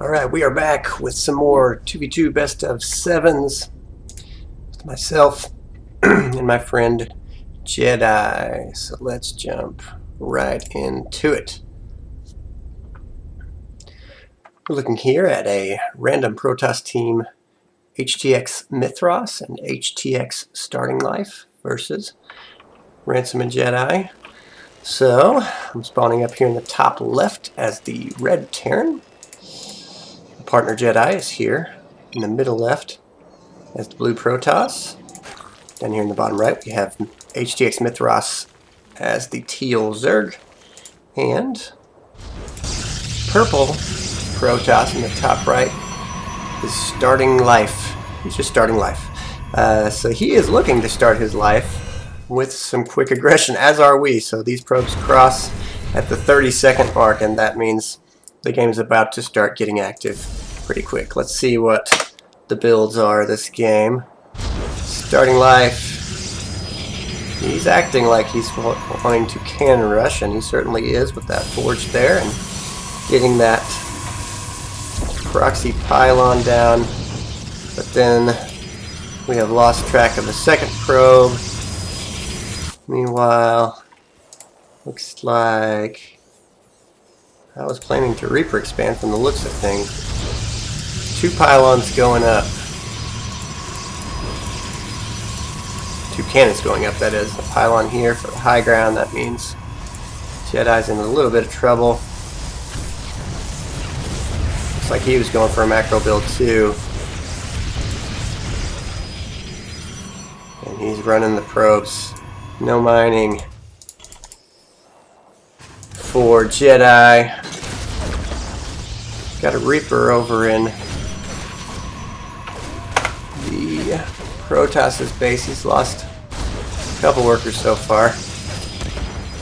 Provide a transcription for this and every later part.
Alright, we are back with some more 2v2 best of 7s with myself and my friend Jedi. So let's jump right into it. We're looking here at a random Protoss team HTX Mithras and HTX Starting Life versus Ransom and Jedi. So I'm spawning up here in the top left as the red Terran. Partner Jedi is here in the middle left as the blue Protoss. Down here in the bottom right we have HTX Mithras as the teal Zerg. And purple Protoss in the top right is starting life. He's just starting life. So he is looking to start his life with some quick aggression, as are we. So these probes cross at the 30-second mark, and that means the game is about to start getting active pretty quick. Let's see what the builds are this game. Starting life. He's acting like he's wanting to cannon rush, and he certainly is with that forge there and getting that proxy pylon down. But then we have lost track of the second probe. Meanwhile, looks like I was planning to Reaper expand from the looks of things. 2 pylons going up. 2 cannons going up, that is. A pylon here for the high ground. That means Jedi's in a little bit of trouble. Looks like he was going for a macro build too. And he's running the probes. No mining for Jedi. Got a Reaper over in the Protoss's base. He's lost a couple workers so far.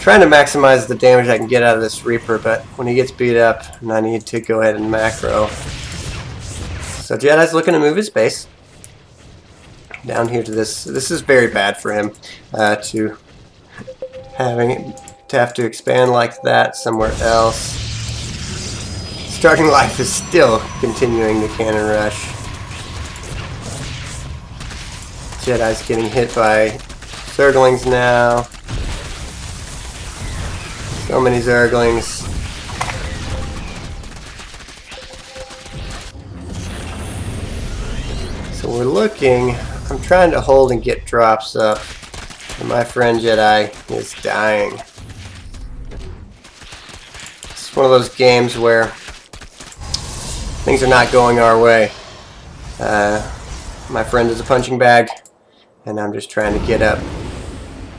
Trying to maximize the damage I can get out of this Reaper, but when he gets beat up, I need to go ahead and macro. So Jedi's looking to move his base down here to this. This is very bad for him to have to expand like that somewhere else. Starting life is still continuing the cannon rush. Jedi's getting hit by Zerglings now. So many Zerglings. So we're looking. I'm trying to hold and get drops up. And my friend Jedi is dying. It's one of those games where things are not going our way. My friend is a punching bag, and I'm just trying to get up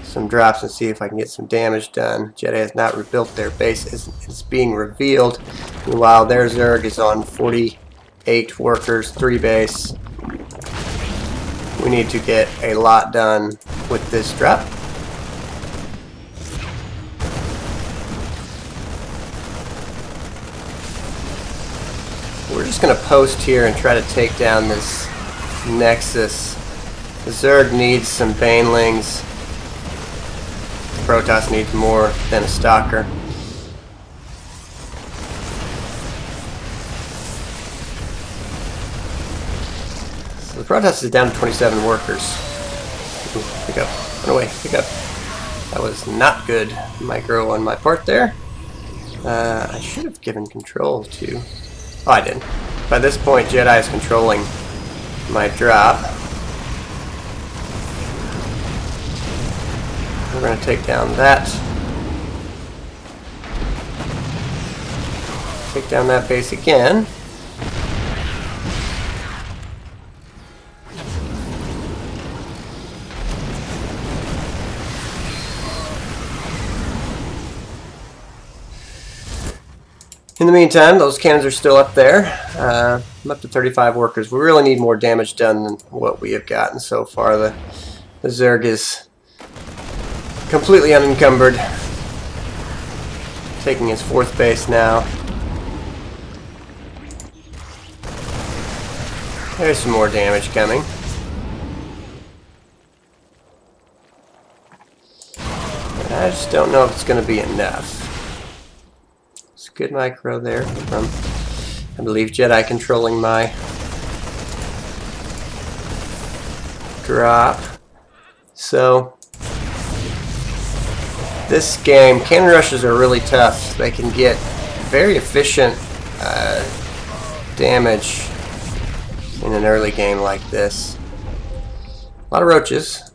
some drops and see if I can get some damage done. Jedi has not rebuilt their base. It's being revealed. Meanwhile, their Zerg is on 48 workers, 3 base. We need to get a lot done with this drop. We're just going to post here and try to take down this Nexus. The Zerg needs some Banelings. The Protoss needs more than a Stalker. So the Protoss is down to 27 workers. Ooh, pick up. Run away. Pick up. That was not good micro on my part there. I should have given control to... Oh, I didn't. By this point, Jedi is controlling my drop. We're going to take down that. Take down that base again. In the meantime, those cannons are still up there. I'm up to 35 workers. We really need more damage done than what we have gotten so far. The Zerg is completely unencumbered. Taking his 4th base now. There's some more damage coming. I just don't know if it's going to be enough. It's a good micro there from I believe Jedi controlling my drop. So this game, cannon rushes are really tough. They can get very efficient damage in an early game like this. A lot of roaches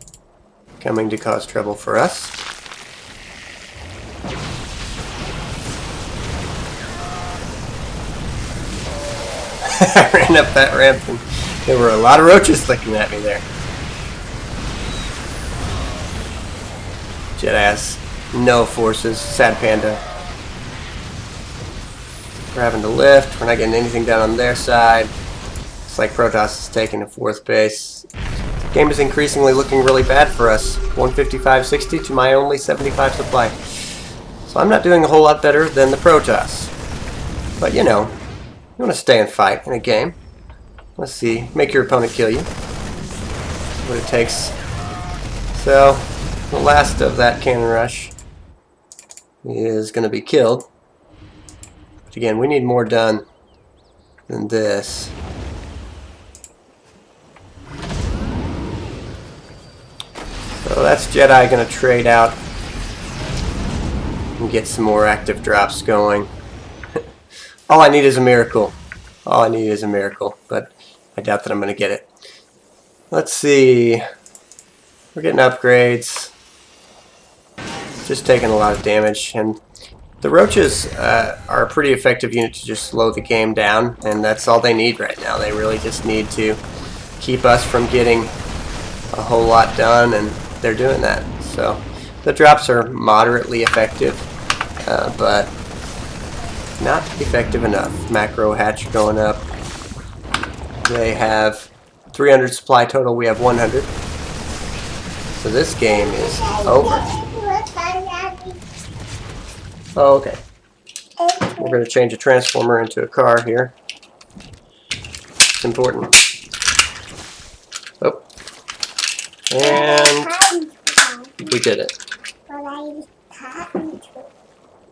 coming to cause trouble for us. I ran up that ramp and there were a lot of roaches looking at me there. Jedi has no forces. Sad Panda. We're having to lift. We're not getting anything done on their side. It's like Protoss is taking a 4th base. The game is increasingly looking really bad for us. 155.60 to my only 75 supply. So I'm not doing a whole lot better than the Protoss. But you know, you want to stay and fight in a game. Let's see. Make your opponent kill you. What it takes. So, the last of that cannon rush is going to be killed. But again, we need more done than this. So that's Jedi going to trade out and get some more active drops going. All I need is a miracle. All I need is a miracle, but I doubt that I'm going to get it. Let's see. We're getting upgrades. Just taking a lot of damage, and the roaches are a pretty effective unit to just slow the game down, and that's all they need right now. They really just need to keep us from getting a whole lot done, and they're doing that. So the drops are moderately effective, but not effective enough. Macro hatch going up. They have 300 supply total. We have 100. So this game is over. Oh, okay. We're going to change a transformer into a car here. It's important. Oh. And we did it.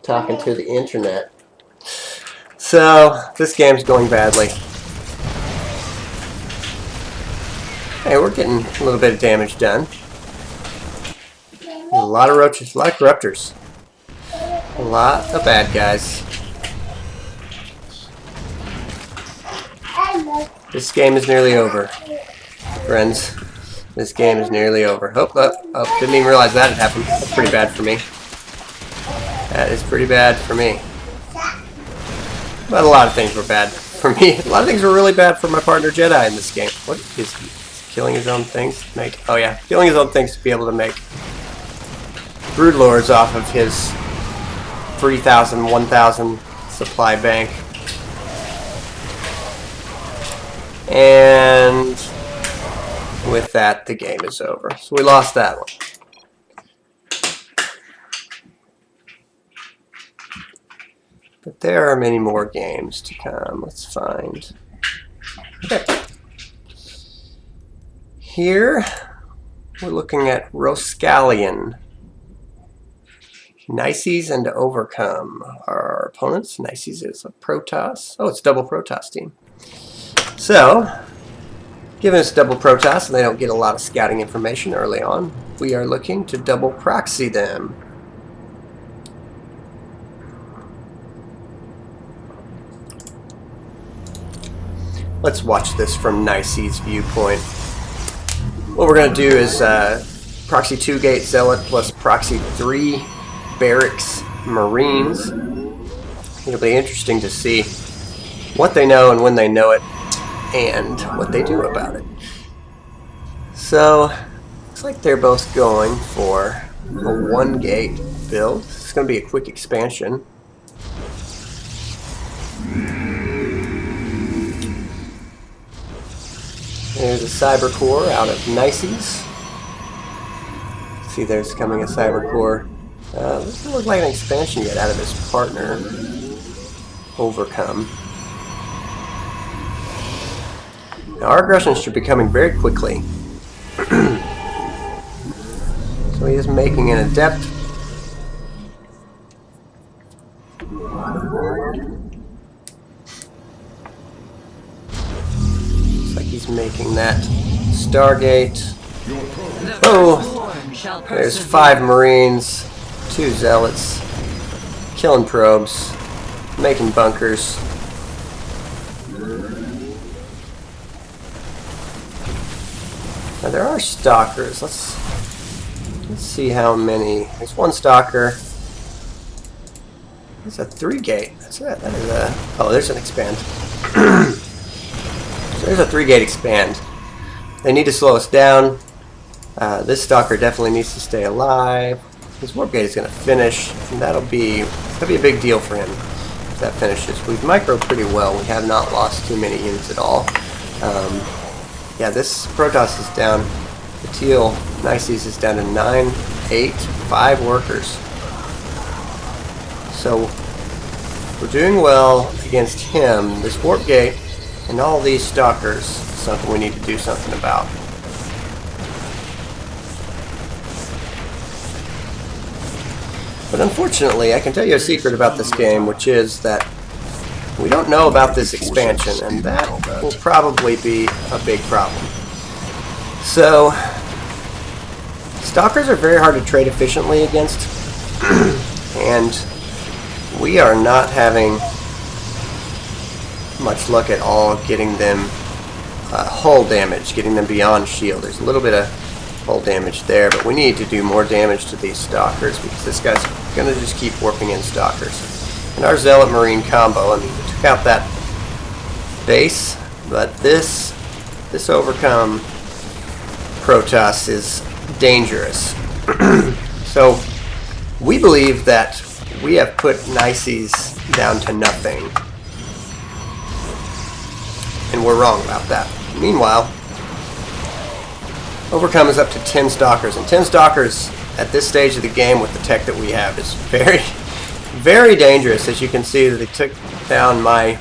Talking to the internet. So, this game's going badly. Hey, we're getting a little bit of damage done. There's a lot of roaches, a lot of corruptors. A lot of bad guys. This game is nearly over, friends. This game is nearly over. Oh, didn't even realize that had happened. That's pretty bad for me. That is pretty bad for me. But a lot of things were bad for me. A lot of things were really bad for my partner Jedi in this game. What is he? Killing his own things to make? Oh yeah, killing his own things to be able to make brood lords off of his 3,000, 1,000 supply bank. And with that, the game is over. So we lost that one. But there are many more games to come. Let's find. Okay. Here, we're looking at Roscallion. Nices and Overcome are our opponents. Nices is a Protoss. Oh, it's double Protoss team. So, given it's double Protoss and they don't get a lot of scouting information early on, we are looking to double proxy them. Let's watch this from Nices' viewpoint. What we're going to do is proxy 2 gate Zealot plus proxy 3 Barracks Marines. It'll be interesting to see what they know and when they know it and what they do about it. So, looks like they're both going for a 1 gate build. It's going to be a quick expansion. There's a Cyber Core out of Nices. See, there's coming a Cyber Core. Doesn't look like an expansion yet out of his partner. Overcome. Now, our aggression should be coming very quickly. So he is making an adept. he's making that Stargate. Oh, there's 5 Marines, 2 Zealots, killing probes, making bunkers. Now there are stalkers. Let's see how many. There's 1 stalker. It's a 3-gate. That's it. That is a. Oh, there's an expand. So there's a 3-gate expand. They need to slow us down. This stalker definitely needs to stay alive. His warp gate is going to finish, and that'll be a big deal for him if that finishes. We've microed pretty well. We have not lost too many units at all. Yeah, this Protoss is down. The Teal Nices is down to 9, 8, 5 workers. So we're doing well against him. This warp gate and all these stalkers is something we need to do something about. But unfortunately, I can tell you a secret about this game, which is that we don't know about this expansion, and that will probably be a big problem. So, stalkers are very hard to trade efficiently against, and we are not having much luck at all getting them hull damage, getting them beyond shield. There's a little bit of hull damage there, but we need to do more damage to these stalkers because this guy's going to just keep warping in stalkers. And our Zealot Marine combo, I mean, we took out that base, but this overcome Protoss is dangerous. So we believe that we have put Nices down to nothing, and we're wrong about that. Meanwhile, Overcome is up to 10 stalkers, and 10 stalkers at this stage of the game with the tech that we have is very, very dangerous. As you can see, that they took down my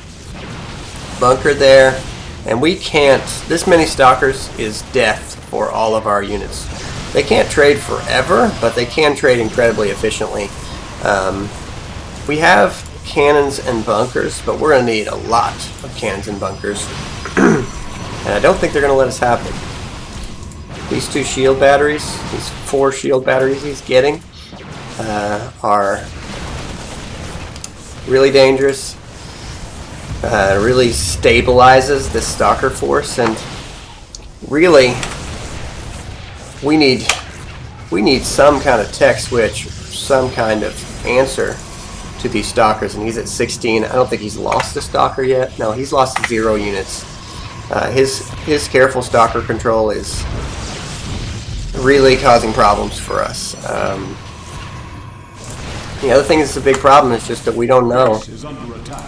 bunker there, and we can't. This many stalkers is death for all of our units. They can't trade forever, but they can trade incredibly efficiently. We have cannons and bunkers, but we're going to need a lot of cannons and bunkers, and I don't think they're going to let us have them. These 2 shield batteries, these 4 shield batteries he's getting, are really dangerous. Really stabilizes this stalker force, and really we need some kind of tech switch, some kind of answer to these stalkers. And he's at 16. I don't think he's lost a stalker yet. No, he's lost 0 units. His careful stalker control is really causing problems for us. The other thing that's a big problem is just that we don't know.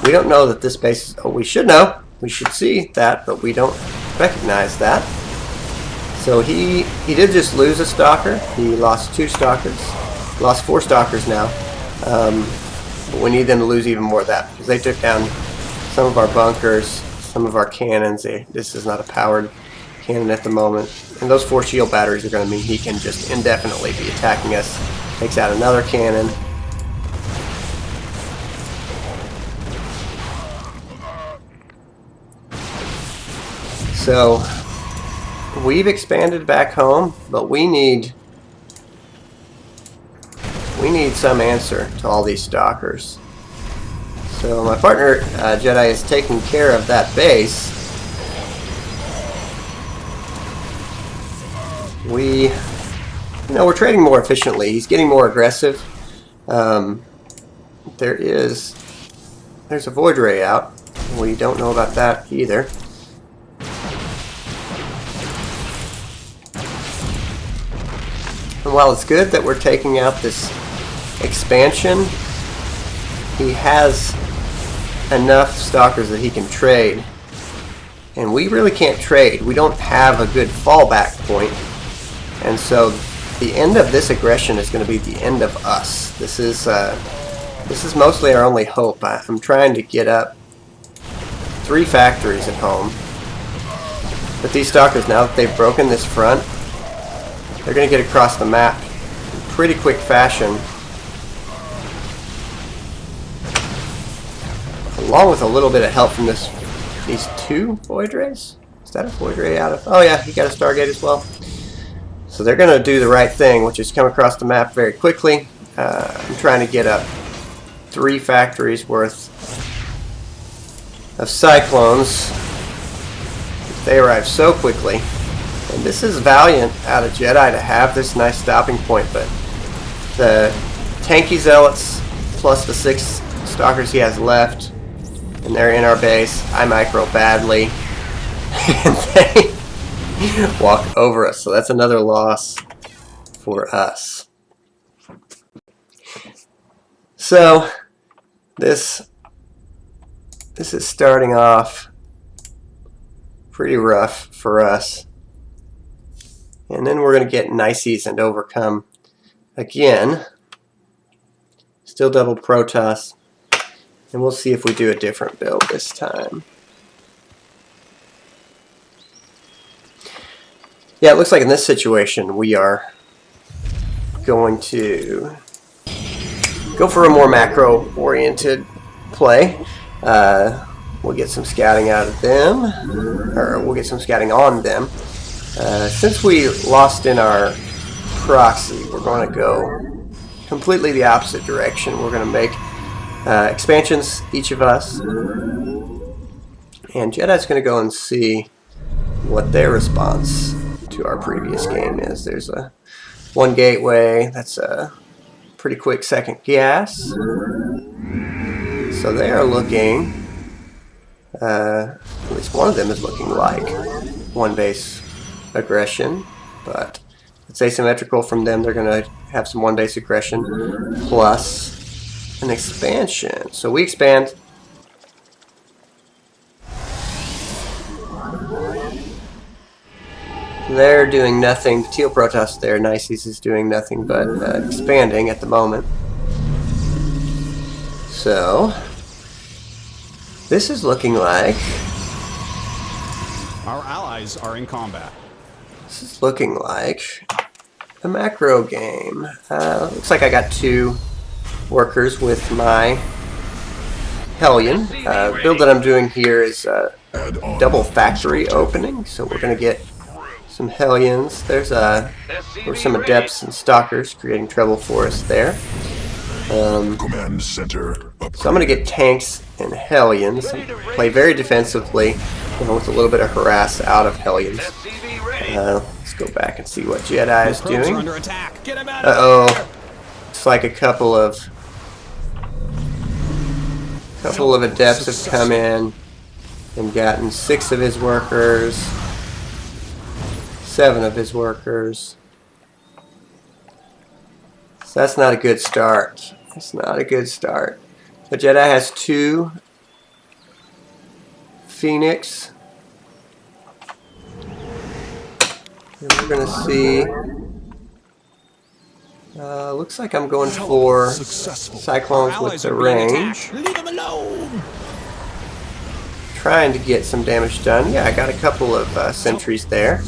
We don't know that this base is... Oh, we should know. We should see that, but we don't recognize that. So he did just lose a stalker. He lost 2 stalkers. Lost 4 stalkers now. But we need them to lose even more of that, because they took down some of our bunkers, some of our cannons. This is not a powered cannon at the moment. And those 4 shield batteries are going to mean he can just indefinitely be attacking us. Takes out another cannon. So we've expanded back home, but we need some answer to all these stalkers. So my partner Jedi is taking care of that base. We're trading more efficiently. He's getting more aggressive. There's a void ray out. We don't know about that either. And while it's good that we're taking out this expansion, he has enough stalkers that he can trade. And we really can't trade. We don't have a good fallback point. And so the end of this aggression is going to be the end of us. This is mostly our only hope. I'm trying to get up 3 factories at home. But these stalkers, now that they've broken this front, they're going to get across the map in pretty quick fashion. Along with a little bit of help from these 2 void rays. Is that a void ray out of? Oh yeah, he got a Stargate as well. So they're going to do the right thing, which is come across the map very quickly. I'm trying to get up 3 factories worth of cyclones. They arrive so quickly. And this is valiant out of Jedi to have this nice stopping point, but the tanky zealots plus the 6 stalkers he has left, and they're in our base. I micro badly. And they walk over us, so that's another loss for us. So this is starting off pretty rough for us, and then we're going to get Nices and overcome again. Still double Protoss, and we'll see if we do a different build this time. Yeah, it looks like in this situation we are going to go for a more macro-oriented play. We'll get some scouting out of them, or we'll get some scouting on them. Since we lost in our proxy, we're going to go completely the opposite direction. We're going to make expansions, each of us, and Jedi's going to go and see what their response to our previous game is. There's a 1 gateway. That's a pretty quick second gas. So they are looking, at least one of them is looking like 1 base aggression, but it's asymmetrical from them. They're going to have some 1 base aggression plus an expansion. So we expand. They're doing nothing. Teal Protoss there, Nices is doing nothing but expanding at the moment. So this is looking like our allies are in combat. This is looking like a macro game. Looks like I got 2 workers with my Hellion. Build that I'm doing here is double factory opening, so we're going to get some Hellions. There's some Adepts and Stalkers creating trouble for us there. Command center. So I'm going to get tanks and Hellions. Play very defensively, with a little bit of harass out of Hellions. Let's go back and see what Jedi is doing. Uh-oh. It's like a couple of Adepts have come in and gotten 6 of his workers. 7 of his workers. So that's not a good start. That's not a good start. The Jedi has 2 Phoenix. And we're going to see. Looks like I'm going for Cyclones with the range. Leave them alone. Trying to get some damage done. Yeah, I got a couple of sentries there.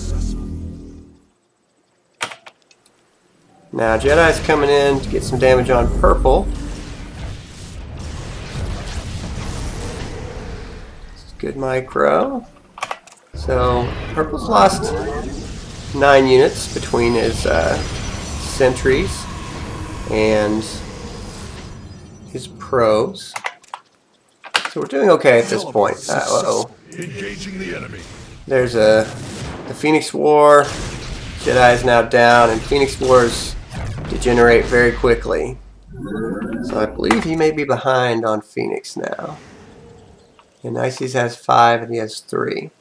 Now Jedi's coming in to get some damage on purple. It's good micro. So purple's lost 9 units between his sentries and his probes. So we're doing okay at this point. Uh-oh. Engaging the enemy. There's the Phoenix War. Jedi is now down, and Phoenix Wars degenerate very quickly. So I believe he may be behind on Phoenix now. And Ices has 5 and he has 3.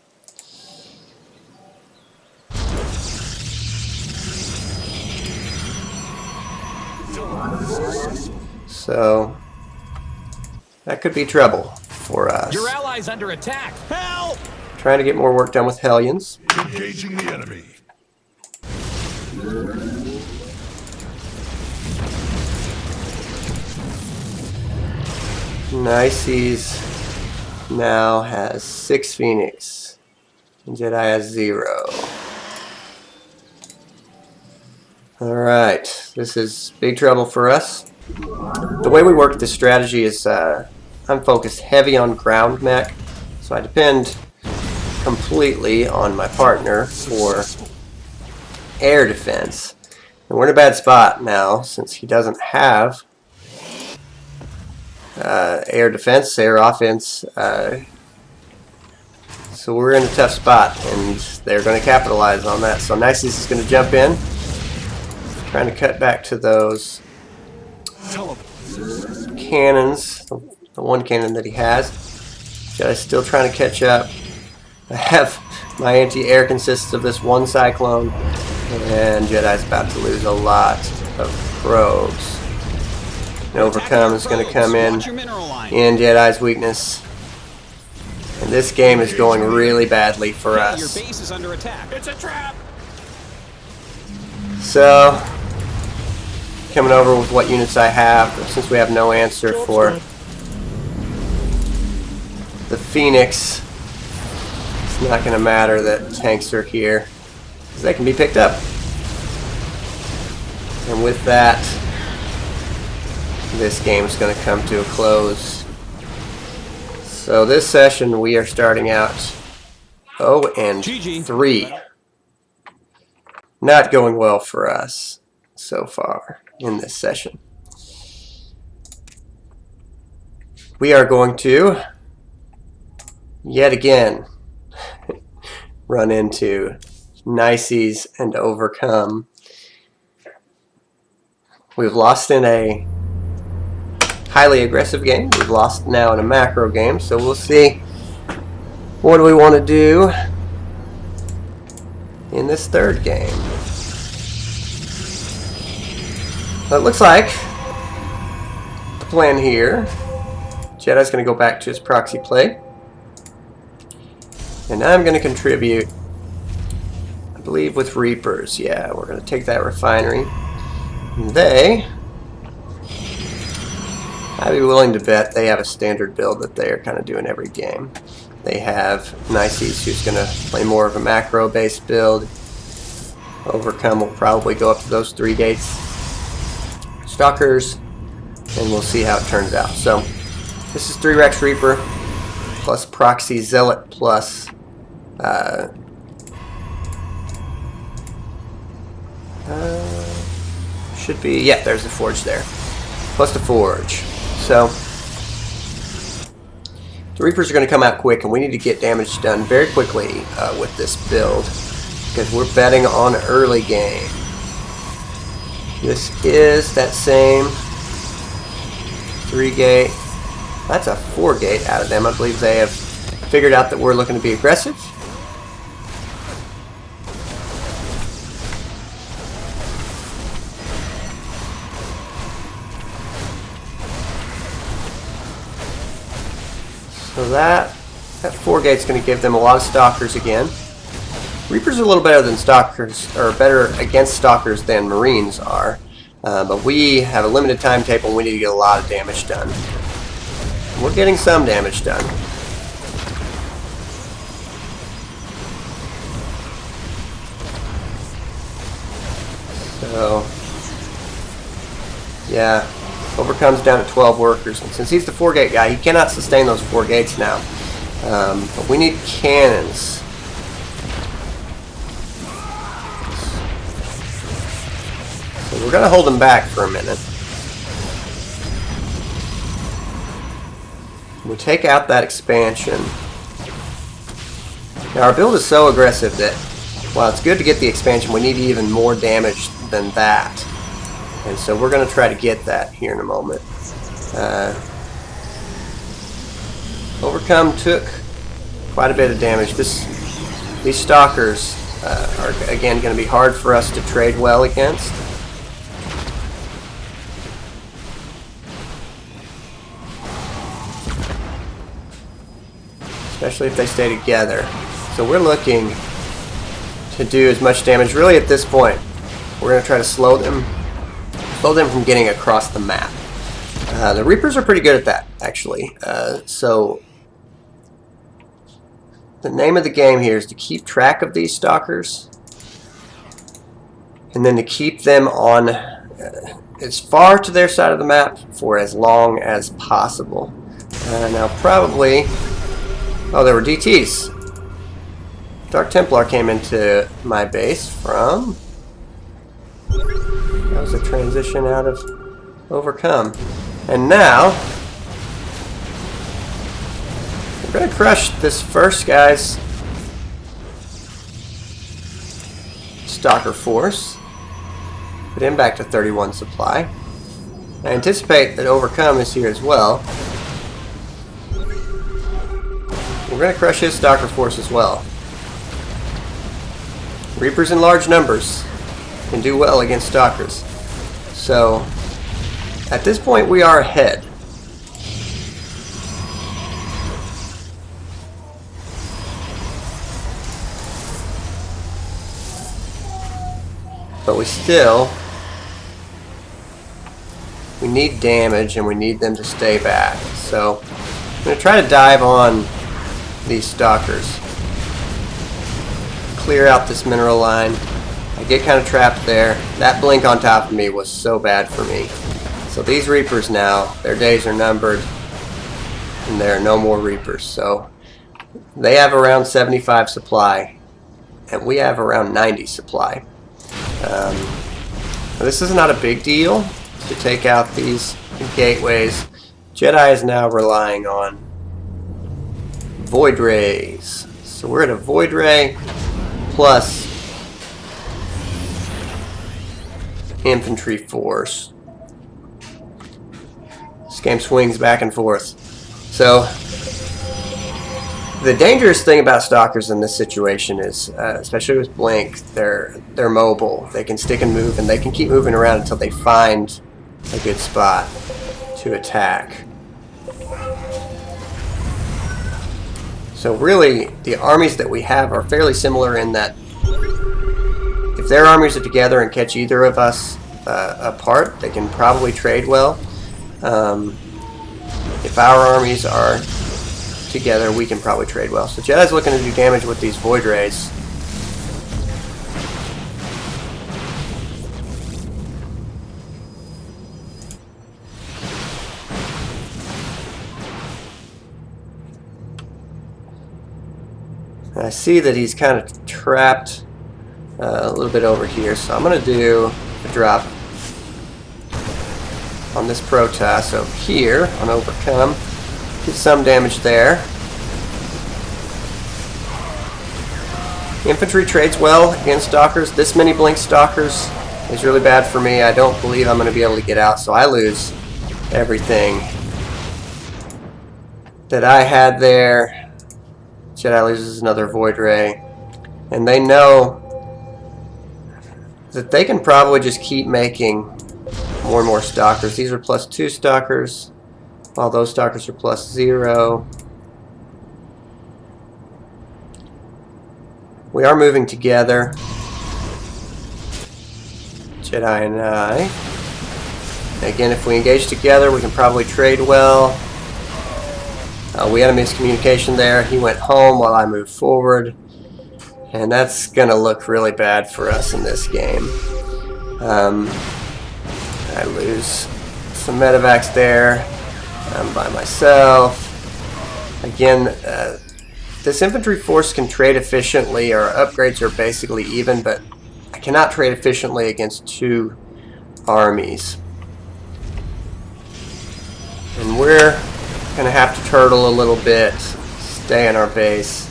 So that could be trouble for us. Your allies under attack. Help! Trying to get more work done with Hellions. Engaging the enemy. Nices now has 6 Phoenix, and Jedi has 0. Alright, this is big trouble for us. The way we work this strategy is I'm focused heavy on ground mech, so I depend completely on my partner for air defense. And we're in a bad spot now since he doesn't have air defense, air offense. So we're in a tough spot, and they're going to capitalize on that. So Nices is going to jump in, trying to cut back to those cannons, the one cannon that he has. Jedi's still trying to catch up. I have my anti-air consists of this one cyclone, and Jedi's about to lose a lot of probes. And Overcome is going to come in Jedi's weakness. And this game is going really badly for us. Your base is under attack. It's a trap. So, coming over with what units I have, since we have no answer for the Phoenix, it's not going to matter that tanks are here, because they can be picked up. And with that, this game is going to come to a close. So this session we are starting out 0-3. Not going well for us so far in this session. We are going to yet again run into Nices and Overcome. We've lost in a highly aggressive game. We've lost now in a macro game, so we'll see what do we want to do in this third game. It looks like the plan here, Jedi's going to go back to his proxy play, and I'm going to contribute, I believe, with Reapers. Yeah, we're going to take that refinery. And I'd be willing to bet they have a standard build that they're kind of doing every game. They have Nices, who's going to play more of a macro-based build. Overcome will probably go up to those 3 gates. Stalkers, and we'll see how it turns out. So, this is 3 Rex Reaper, plus Proxy Zealot, plus should be, yeah, there's the Forge there. Plus the Forge. So, the Reapers are going to come out quick, and we need to get damage done very quickly with this build, because we're betting on early game. This is that same 3-gate. That's a 4-gate out of them. I believe they have figured out that we're looking to be aggressive. So that 4-gate's going to give them a lot of Stalkers again. Reapers are a little better than Stalkers, or better against Stalkers than Marines are. But we have a limited timetable and we need to get a lot of damage done. And we're getting some damage done. So, yeah. Overcome's down to 12 workers, and since he's the 4-gate guy, he cannot sustain those 4 gates now. But we need cannons. So we're going to hold him back for a minute. We take out that expansion. Now our build is so aggressive that while it's good to get the expansion, we need even more damage than that. And so we're going to try to get that here in a moment. Overcome took quite a bit of damage. These Stalkers are again going to be hard for us to trade well against. Especially if they stay together. So we're looking to do as much damage. Really at this point, we're going to try to slow them from getting across the map. The Reapers are pretty good at that, actually. So the name of the game here is to keep track of these Stalkers, and then to keep them on as far to their side of the map for as long as possible. Now probably, oh, there were DTs. Dark Templar came into my base from... That was a transition out of Overcome. And now... we're going to crush this first guy's Stalker force. Put him back to 31 supply. I anticipate that Overcome is here as well. We're going to crush his Stalker force as well. Reapers in large numbers can do well against Stalkers. So, at this point we are ahead. But we need damage and we need them to stay back. So I'm going to try to dive on these Stalkers. Clear out this mineral line. I get kind of trapped there. That blink on top of me was so bad for me. So these Reapers now, their days are numbered and there are no more Reapers. So they have around 75 supply and we have around 90 supply. This is not a big deal to take out these gateways. Jedi is now relying on Void Rays. So we're at a Void Ray plus infantry force. This game swings back and forth. So the dangerous thing about Stalkers in this situation is, especially with Blink, they're mobile. They can stick and move, and they can keep moving around until they find a good spot to attack. So really, the armies that we have are fairly similar in that if their armies are together and catch either of us apart, they can probably trade well. If our armies are together, we can probably trade well. So Jedi's looking to do damage with these Void Rays. And I see that he's kind of trapped a little bit over here, so I'm going to do a drop on this Protoss over here on Overcome. Get some damage there. Infantry trades well against Stalkers. This many Blink Stalkers is really bad for me. I don't believe I'm going to be able to get out, so I lose everything that I had there. Jedi loses another Void Ray. And they know that they can probably just keep making more and more Stalkers. These are +2 Stalkers, while those Stalkers are +0. We are moving together, Jedi and I. Again, if we engage together, we can probably trade well. We had a miscommunication there. He went home while I moved forward. And that's going to look really bad for us in this game. I lose some medevacs there. I'm by myself. Again, this infantry force can trade efficiently. Our upgrades are basically even, but I cannot trade efficiently against 2 armies. And we're going to have to turtle a little bit, stay in our base.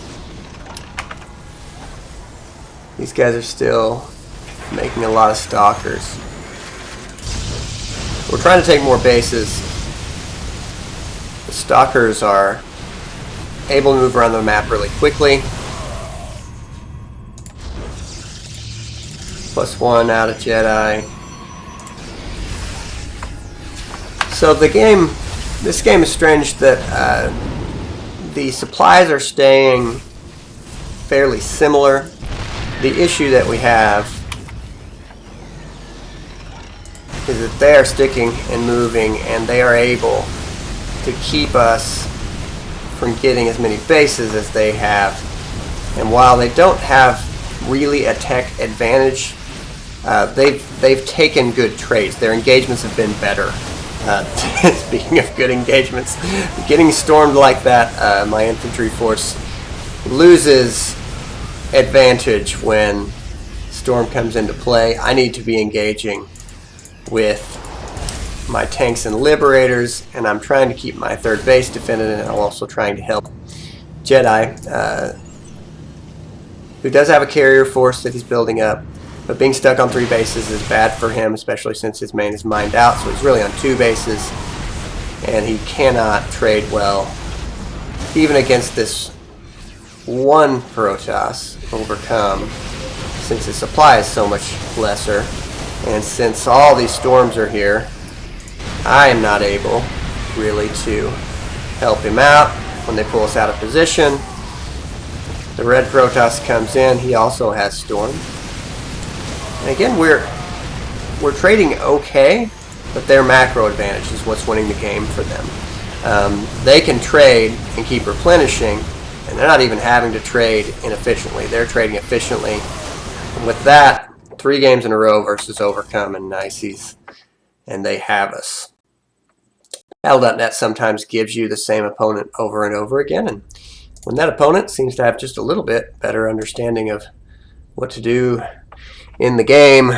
These guys are still making a lot of Stalkers. We're trying to take more bases. The Stalkers are able to move around the map really quickly. +1 out of Jedi. So this game is strange that the supplies are staying fairly similar. The issue that we have is that they are sticking and moving, and they are able to keep us from getting as many bases as they have. And while they don't have really a tech advantage, they've taken good trades. Their engagements have been better. Speaking of good engagements, getting stormed like that, my infantry force loses advantage when Storm comes into play. I need to be engaging with my tanks and liberators, and I'm trying to keep my third base defended, and I'm also trying to help Jedi, who does have a carrier force that he's building up, but being stuck on 3 bases is bad for him, especially since his main is mined out, so he's really on 2 bases, and he cannot trade well, even against this one Protoss overcome, since his supply is so much lesser, and since all these storms are here, I am not able really to help him out when they pull us out of position. The red Protoss comes in, he also has storm. And again, we're trading okay, but their macro advantage is what's winning the game for them. They can trade and keep replenishing, and they're not even having to trade inefficiently. They're trading efficiently. And with that, 3 games in a row versus Overcome and Nices, and they have us. Battle.net sometimes gives you the same opponent over and over again, and when that opponent seems to have just a little bit better understanding of what to do in the game,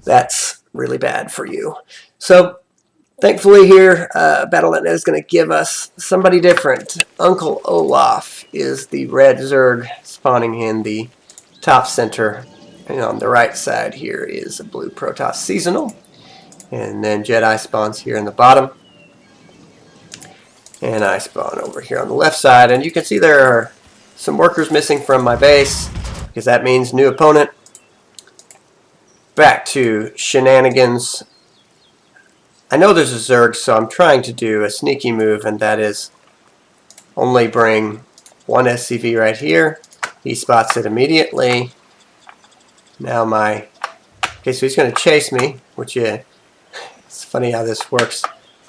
that's really bad for you. So thankfully here, Battle.net is going to give us somebody different. Uncle Olaf is the red Zerg spawning in the top center. And on the right side here is a blue Protoss Seasonal. And then Jedi spawns here in the bottom. And I spawn over here on the left side. And you can see there are some workers missing from my base, because that means new opponent. Back to shenanigans. I know there's a Zerg, so I'm trying to do a sneaky move, and that is only bring 1 SCV right here. He spots it immediately. Now okay, so he's going to chase me, which it's funny how this works.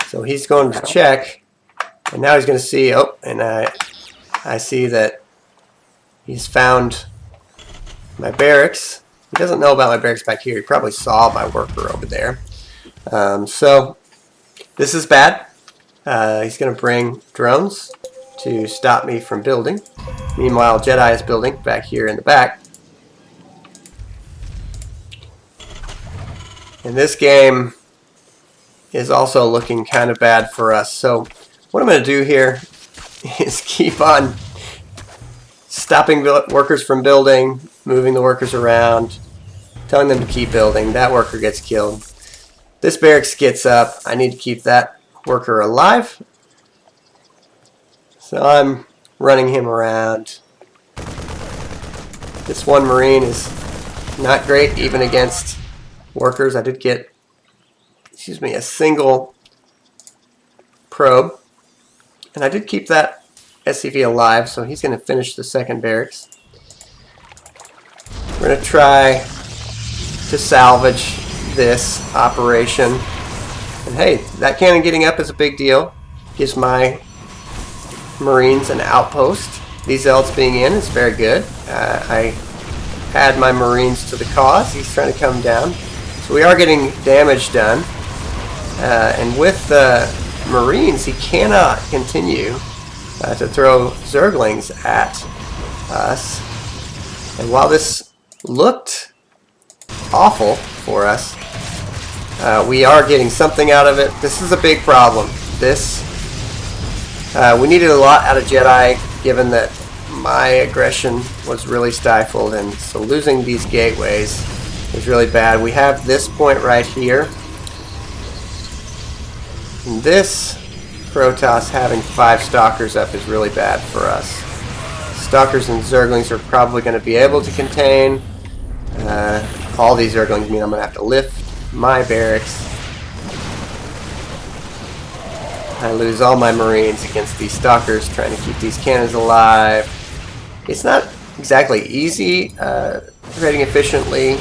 So he's going to check, and now he's going to see, and I see that he's found my barracks. He doesn't know about my barracks back here. He probably saw my worker over there. So this is bad. He's going to bring drones to stop me from building. Meanwhile, Jedi is building back here in the back. And this game is also looking kind of bad for us. So what I'm going to do here is keep on stopping workers from building, moving the workers around, telling them to keep building. That worker gets killed. This barracks gets up. I need to keep that worker alive. So I'm running him around. This one Marine is not great even against workers. I did get, a single probe. And I did keep that SCV alive, so he's going to finish the second barracks. We're going to try to salvage this operation. And hey, that cannon getting up is a big deal. Gives my Marines an outpost. These Zealots being in is very good. I add my Marines to the cause. He's trying to come down. So we are getting damage done. And with the Marines, he cannot continue to throw Zerglings at us. And while this looked awful for us, we are getting something out of it. This is a big problem. We needed a lot out of Jedi, given that my aggression was really stifled, and so losing these gateways is really bad. We have this point right here. And this Protoss having 5 Stalkers up is really bad for us. Stalkers and Zerglings are probably going to be able to contain. All these Zerglings mean I'm going to have to lift my barracks. I lose all my Marines against these Stalkers, trying to keep these cannons alive. It's not exactly easy trading efficiently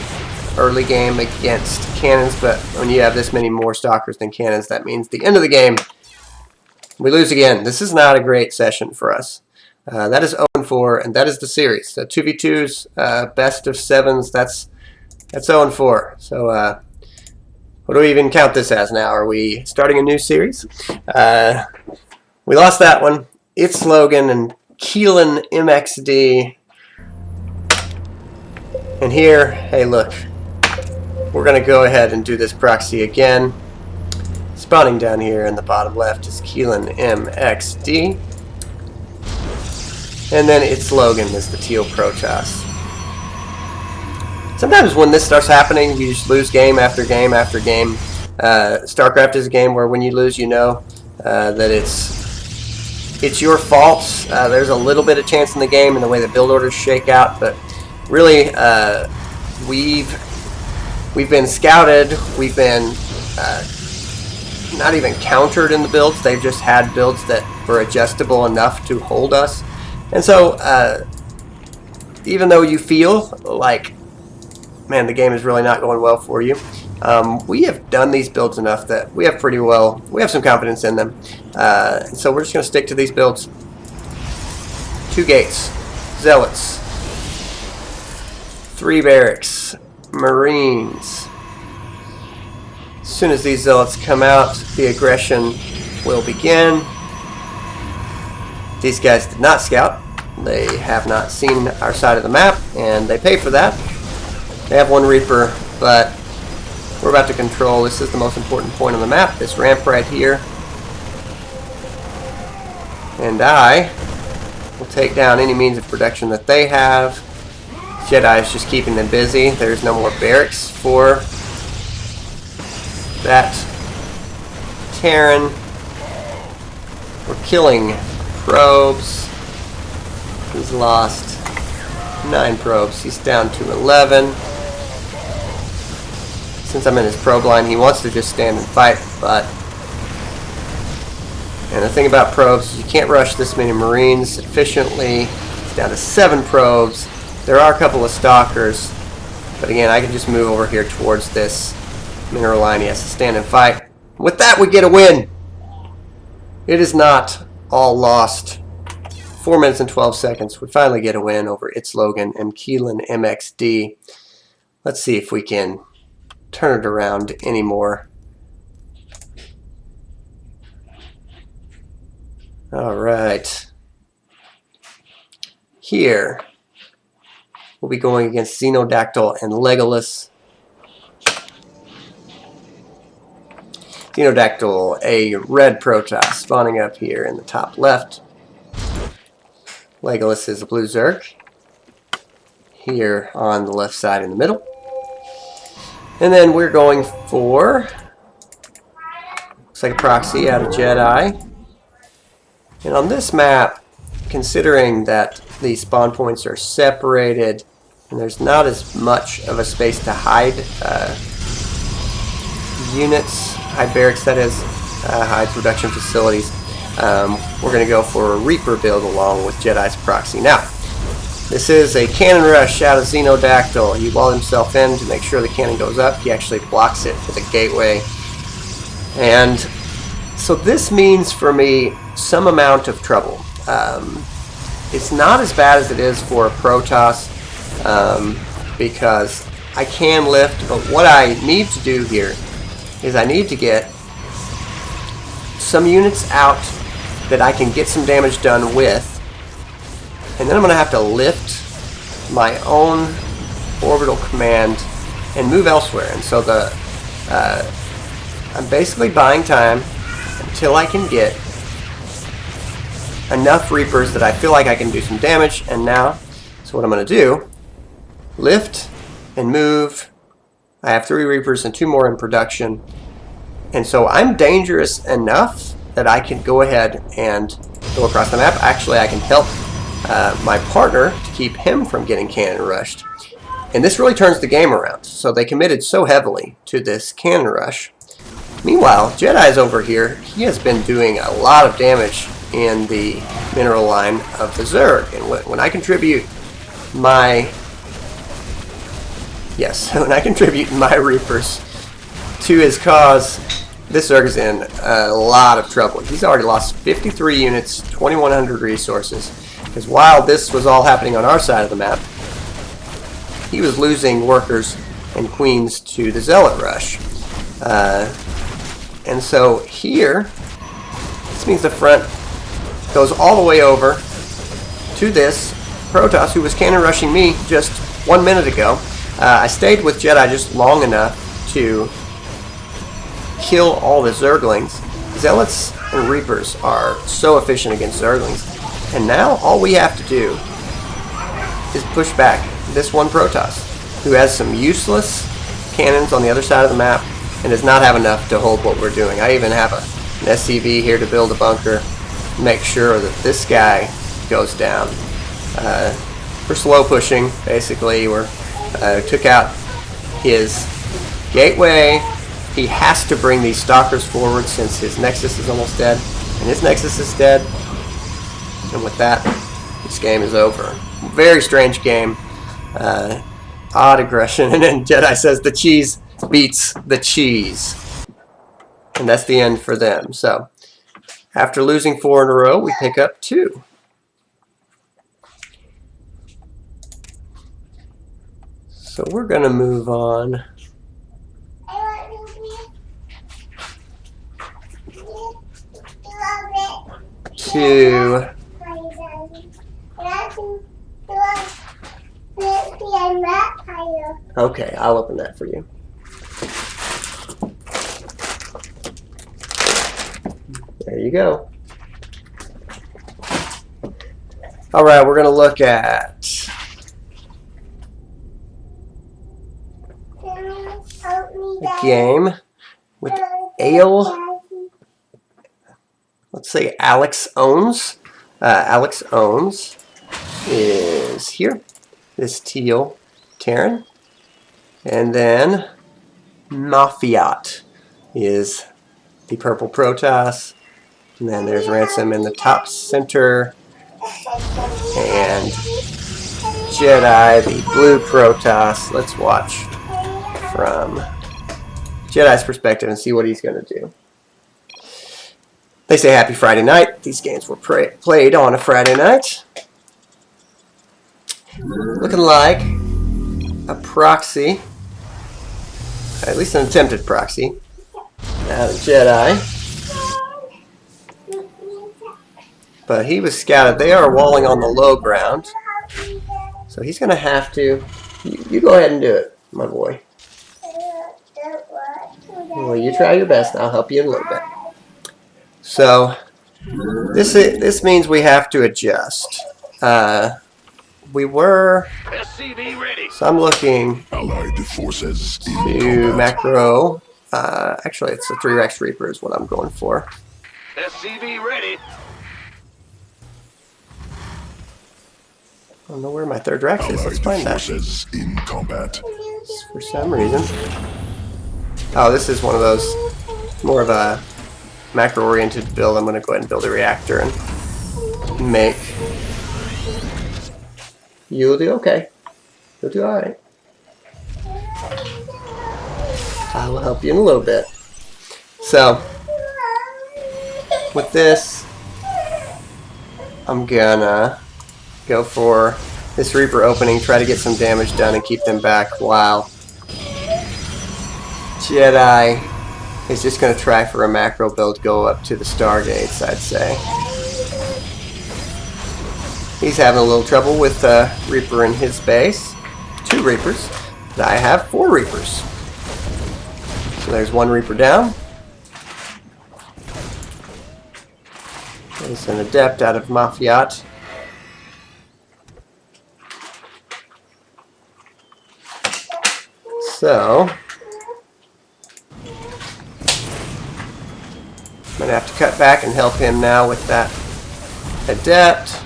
early game against cannons, but when you have this many more Stalkers than cannons, that means the end of the game, we lose again. This is not a great session for us. That is 0-4, and that is the series. The 2v2s, best of 7s, that's 0-4. So what do we even count this as now? Are we starting a new series? We lost that one. It's Logan and Keelan MXD And here, hey look, we're going to go ahead and do this proxy again. Spawning down here in the bottom left is Keelan MXD. And then its Logan is the Teal Protoss. Sometimes when this starts happening, you just lose game after game after game. Starcraft is a game where when you lose, you know that it's your fault. There's a little bit of chance in the game and the way the build orders shake out, but really, we've been scouted. We've been not even countered in the builds. They've just had builds that were adjustable enough to hold us. And so, even though you feel like, man, the game is really not going well for you, we have done these builds enough that we have some confidence in them. So we're just going to stick to these builds. 2 gates, Zealots, 3 barracks, Marines. As soon as these Zealots come out, the aggression will begin. These guys did not scout. They have not seen our side of the map, and they pay for that. They have 1 Reaper, but we're about to control. This is the most important point on the map, this ramp right here. And I will take down any means of protection that they have. Jedi is just keeping them busy. There's no more barracks for that Terran. We're killing probes. He's lost 9 probes. He's down to 11. Since I'm in his probe line, he wants to just stand and fight, and the thing about probes is you can't rush this many Marines efficiently. It's down to 7 probes. There are a couple of stalkers, but again, I can just move over here towards this mineral line. He has to stand and fight. With that, we get a win. It is not all lost. 4 minutes and 12 seconds. We finally get a win over its Logan and Keelan MXD. Let's see if we can turn it around anymore. Alright. Here, we'll be going against Xenodactyl and Legolas. Xenodactyl, a red Protoss, spawning up here in the top left. Legolas is a blue Zerg. Here on the left side in the middle. And then we're going for, looks like a proxy out of Jedi. And on this map, considering that the spawn points are separated and there's not as much of a space to hide units, hide barracks that is, hide production facilities, we're going to go for a Reaper build along with Jedi's proxy. Now, this is a cannon rush out of Xenodactyl. He walled himself in to make sure the cannon goes up. He actually blocks it with a gateway. And so this means for me some amount of trouble. It's not as bad as it is for a Protoss because I can lift, but what I need to do here is I need to get some units out that I can get some damage done with, and then I'm going to have to lift my own orbital command and move elsewhere. And so I'm basically buying time until I can get enough Reapers that I feel like I can do some damage. And now, so what I'm going to do, lift and move. I have 3 Reapers and 2 more in production. And so I'm dangerous enough that I can go ahead and go across the map. Actually, I can help my partner to keep him from getting cannon rushed. And this really turns the game around. So they committed so heavily to this cannon rush. Meanwhile, Jedi's over here. He has been doing a lot of damage in the mineral line of the Zerg. And when I contribute my... Yes, when I contribute my Reapers to his cause, this Zerg is in a lot of trouble. He's already lost 53 units, 2,100 resources. Because while this was all happening on our side of the map, he was losing workers and queens to the Zealot rush. And so here, this means the front goes all the way over to this Protoss, who was cannon rushing me just 1 minute ago. I stayed with Jedi just long enough to kill all the Zerglings. Zealots and Reapers are so efficient against Zerglings. And now all we have to do is push back this one Protoss, who has some useless cannons on the other side of the map and does not have enough to hold what we're doing. I even have an SCV here to build a bunker, make sure that this guy goes down. We're slow pushing, basically. We're took out his gateway. He has to bring these stalkers forward since his nexus is almost dead, and his nexus is dead. And with that, this game is over. Very strange game. Odd aggression, and then Jedi says the cheese beats the cheese. And that's the end for them. So, after losing 4 in a row, we pick up 2. So we're going to move on to... Okay, I'll open that for you. There you go. Alright, we're going to look at a game with Ale. Let's say Alex Owns. Alex Owns is here. This teal Terran. And then Mafiat is the purple Protoss. And then there's Ransom in the top center. And Jedi, the blue Protoss. Let's watch from Jedi's perspective and see what he's going to do. They say happy Friday night. These games were played on a Friday night. Looking like a proxy, at least an attempted proxy. Now the Jedi. But he was scouted. They are walling on the low ground. So he's going to have to... You go ahead and do it, my boy. Well, you try your best, and I'll help you in a little bit. So, this means we have to adjust. We were... SCV ready. So I'm looking Allied forces in to combat. macro. Actually, it's a 3 Rex Reaper is what I'm going for. SCV ready. I don't know where my 3rd Rex is. Let's Allied find that. forces in combat. For some reason. Oh, this is one of those, more of a macro-oriented build. I'm going to go ahead and build a reactor and make... You'll do okay. You'll do alright. I will help you in a little bit. So, with this, I'm gonna go for this Reaper opening, try to get some damage done and keep them back while Jedi is just going to try for a macro build, go up to the Stargates, I'd say. He's having a little trouble with Reaper in his base. 2 Reapers. I have 4 Reapers. So there's 1 Reaper down. There's an Adept out of Mafiat. So, I'm going to have to cut back and help him now with that Adept.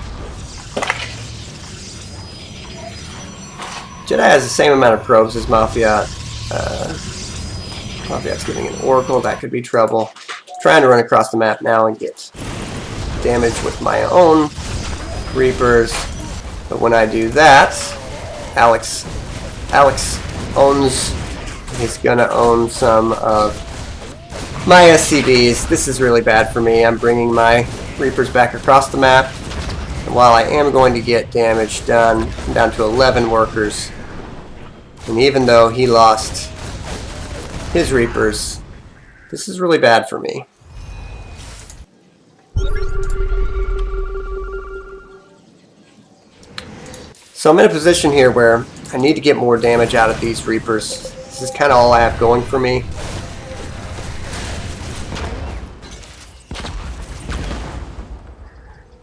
Jedi has the same amount of probes as Mafiat. Mafiat's getting an Oracle. That could be trouble. Trying to run across the map now and get damage with my own Reapers. But when I do that, Alex owns... He's going to own some of my SCVs. This is really bad for me. I'm bringing my Reapers back across the map. And while I am going to get damage done, I'm down to 11 workers. And even though he lost his Reapers, this is really bad for me. So I'm in a position here where I need to get more damage out of these Reapers. This is kind of all I have going for me.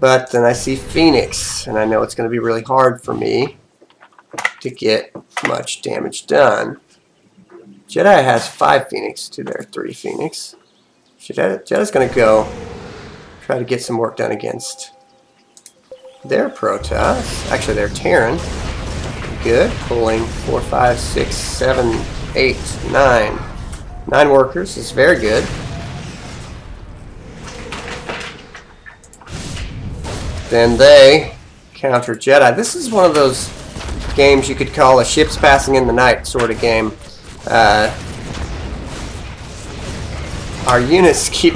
But then I see Phoenix, and I know it's going to be really hard for me to get much damage done. Jedi has 5 Phoenix to their 3 Phoenix. Jedi's going to go try to get some work done against their Protoss. Actually, their Terran. Good. Pulling 4, 5, 6, 7, 8, 9. 9 workers is very good. Then they counter Jedi. This is one of those games you could call a ships passing in the night sort of game. Our units keep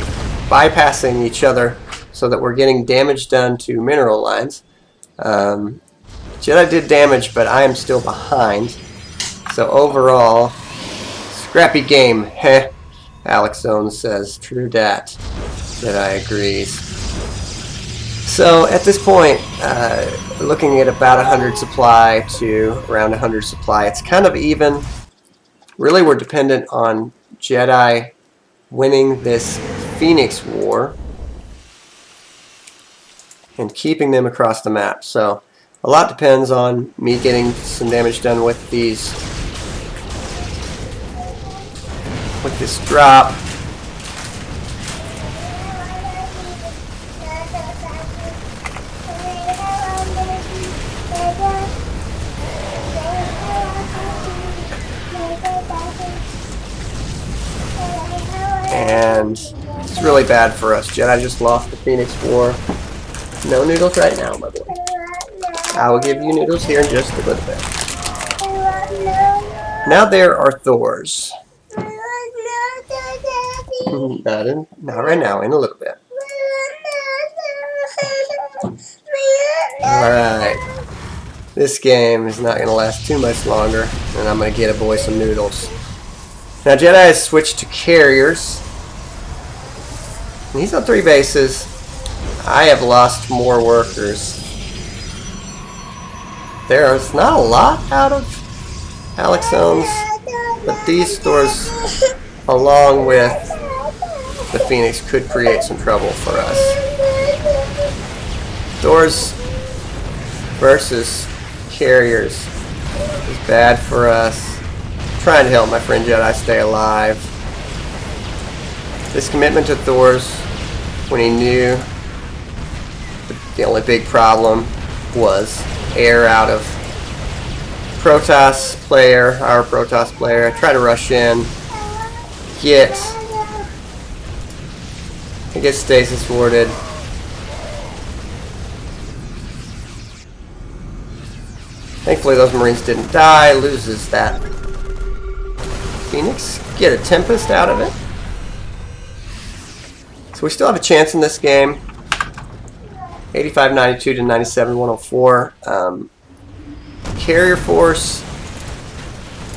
bypassing each other so that we're getting damage done to mineral lines. Jedi did damage, but I am still behind. So overall, scrappy game. Heh. Alex Zones says, true dat. Jedi agrees. So at this point, looking at about 100 supply to around 100 supply, it's kind of even. Really, we're dependent on Jedi winning this Phoenix War and keeping them across the map. So a lot depends on me getting some damage done with these, with this drop. And it's really bad for us. Jedi just lost the Phoenix War. No noodles right now, my boy. I will give you noodles here in just a little bit. Now there are Thors. Not right now, in a little bit. Alright. This game is not going to last too much longer, and I'm going to get a boy some noodles. Now Jedi has switched to carriers. And he's on 3 bases. I have lost more workers. There's not a lot out of Alex Zones, but these stores, along with the Phoenix, could create some trouble for us. Doors versus carriers is bad for us. I'm trying to help my friend Jedi stay alive. This commitment to Thor's, when he knew the only big problem was air out of Protoss player, our Protoss player. I try to rush in, get stasis warded. Thankfully those Marines didn't die. Loses that Phoenix. Get a Tempest out of it. So we still have a chance in this game. 85-92 to 97-104. Carrier force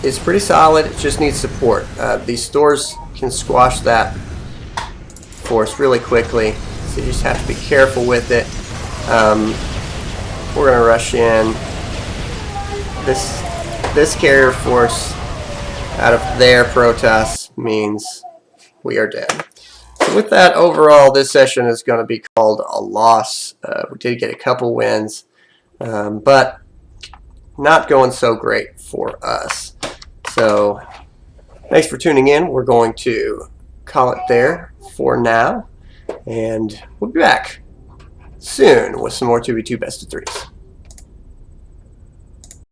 is pretty solid. It just needs support. These stores can squash that force really quickly, so you just have to be careful with it. We're going to rush in. This carrier force out of their Protoss means we are dead. So with that, overall, this session is going to be called a loss. We did get a couple wins, but not going so great for us. So thanks for tuning in. We're going to call it there for now, and we'll be back soon with some more 2v2 best of 3s.